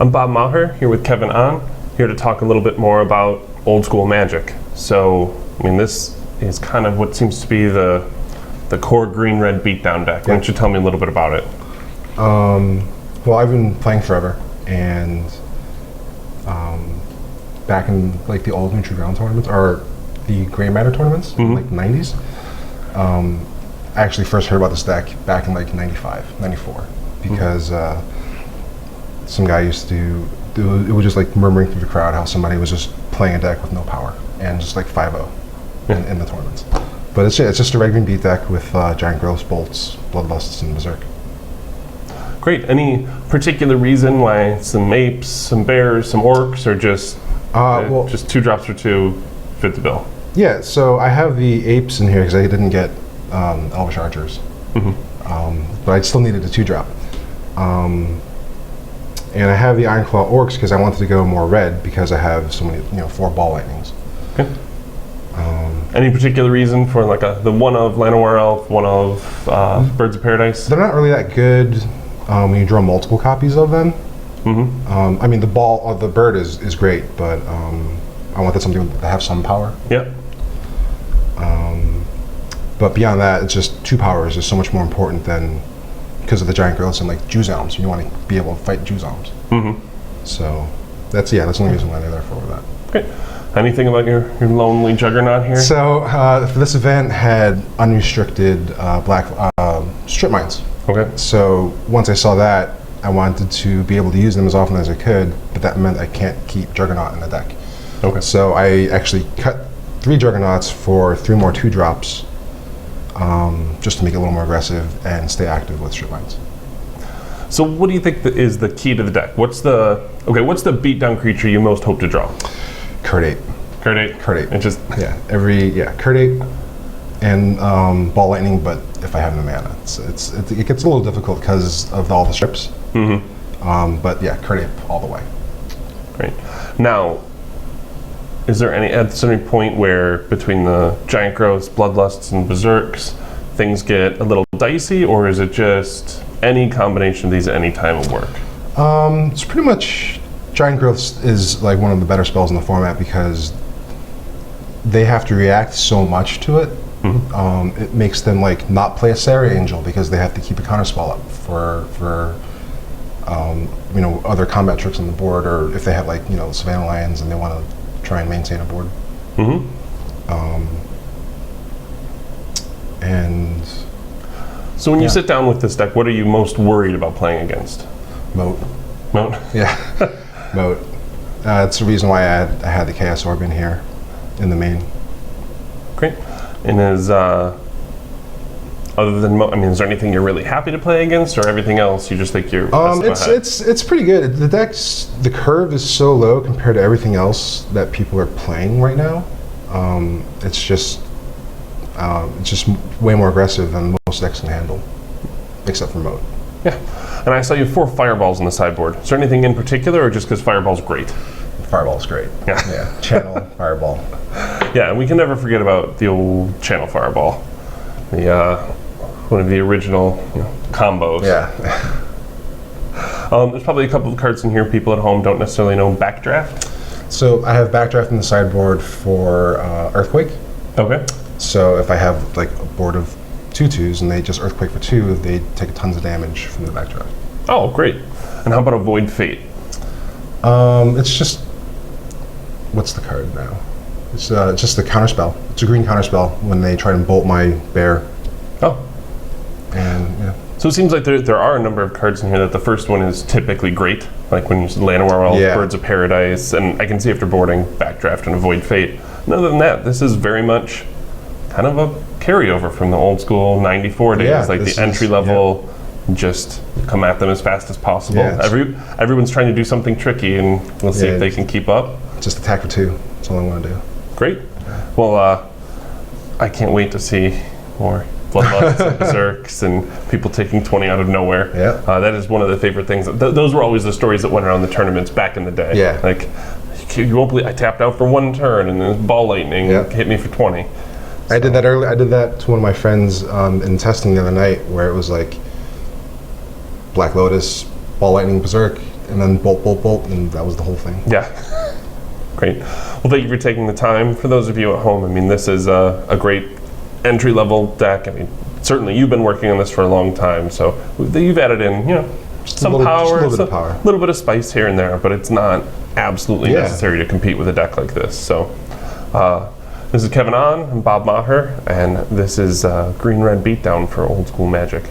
I'm Bob Maher, here with Kevin On, here to talk a little bit more about old school Magic. So, I mean, this is kind of what seems to be the core green-red beatdown deck. Why don't you tell me a little bit about it? Well, I've been playing forever, and back in like the old Neutral Ground tournaments, or the Gray Matter tournaments, in like the 90s, I actually first heard about this deck back in like 95, 94, because some guy used to do, it was just like murmuring through the crowd how somebody was just playing a deck with no power and just like 5-0 in the tournaments. But it's just a red green beat deck with Giant Growths, Bolts, Bloodlusts, and Berserk. Great. Any particular reason why some apes, some bears, some orcs, or just just 2 drops for 2 fit the bill? Yeah, so I have the apes in here because I didn't get Elvish Archers, but I still needed a 2-drop. And I have the Ironclaw Orcs because I wanted to go more red because I have so many, 4 Ball Lightnings. Okay. Any particular reason for like the one of Llanowar Elf, one of Birds of Paradise? They're not really that good when you draw multiple copies of them. I mean, the bird is great, but I wanted something to have some power. Yep. But beyond that, it's just 2 powers is so much more important than, because of the Giant Growths and like Juzoms. You want to be able to fight Juzoms. So that's the only reason why they're there for that. Great. Anything about your lonely Juggernaut here? So for this event had unrestricted black strip mines. Okay. So once I saw that, I wanted to be able to use them as often as I could, but that meant I can't keep Juggernaut in the deck. Okay. So I actually cut 3 Juggernauts for 3 more 2-drops, just to make it a little more aggressive and stay active with strip mines. So what do you think is the key to the deck? What's the beatdown creature you most hope to draw? Card 8. Card 8? Card 8. It just Card 8 and Ball Lightning, but if I have no mana. It gets a little difficult because of all the strips. But yeah, Card 8 all the way. Great. Now, is there at any point where between the Giant Growths, Bloodlusts, and Berserks, things get a little dicey, or is it just any combination of these at any time will work? It's pretty much, Giant Growths is like one of the better spells in the format because they have to react so much to it. It makes them like not play a Sarah Angel because they have to keep a counterspell up for other combat tricks on the board, or if they have like Savannah Lions and they want to try and maintain a board. And so when you sit down with this deck, what are you most worried about playing against? Moat. Moat? Yeah. Moat. That's the reason why I had the Chaos Orb in here in the main. Great. And other than Moat, is there anything you're really happy to play against, or everything else you just think you're it's pretty good. The curve is so low compared to everything else that people are playing right now. It's just way more aggressive than most decks can handle, except for Moat. Yeah. And I saw you have 4 Fireballs on the sideboard. Is there anything in particular, or just because Fireball's great? Fireball's great. Yeah. Channel Fireball. Yeah, and we can never forget about the old Channel Fireball. One of the original combos. Yeah. There's probably a couple of cards in here people at home don't necessarily know. Backdraft? So I have Backdraft in the sideboard for Earthquake. Okay. So if I have like a board of 2/2s and they just Earthquake for 2, they take tons of damage from the Backdraft. Oh, great. And how about a Void Fate? It's just, what's the card now? It's just the counterspell. It's a green counterspell when they try and bolt my bear. Oh. And yeah. So it seems like there are a number of cards in here that the first one is typically great, like when you said Llanowar Elf, Birds of Paradise, and I can see after boarding Backdraft and a Void Fate. And other than that, this is very much kind of a carryover from the old school 94 days, like the entry level, just come at them as fast as possible. Yeah, everyone's trying to do something tricky, and we'll see if they can keep up. Just attack for 2. That's all I want to do. Great. Well, I can't wait to see more Bloodlusts and Berserks and people taking 20 out of nowhere. Yeah. That is one of the favorite things. Those were always the stories that went around the tournaments back in the day. Yeah. Like, you won't believe I tapped out for 1 turn and then Ball Lightning hit me for 20. So. I did that earlier. I did that to one of my friends in testing the other night, where it was like Black Lotus, Ball Lightning Berserk, and then Bolt, Bolt, Bolt, and that was the whole thing. Yeah. Great. Well, thank you for taking the time. For those of you at home, I mean, this is a great entry-level deck. I mean, certainly you've been working on this for a long time, so you've added in, some power, a little bit of spice here and there, but it's not absolutely necessary to compete with a deck like this. So, this is Kevin On and Bob Maher, and this is Green Red Beatdown for Old School Magic.